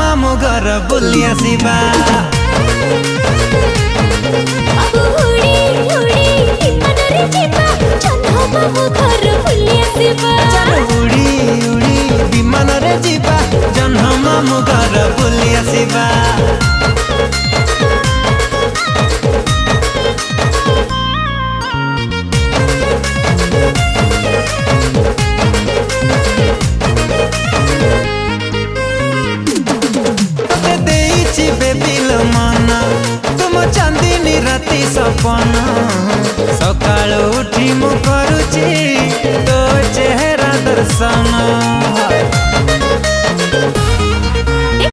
मामू घर बुली आसिबा। उड़ी उड़ी विमान रे जीवा जन्ह मामू घर बुली आसिबा। तुम चांदनी राति सपना सकाल उठी मु करुची तो चेहरा दर्शन।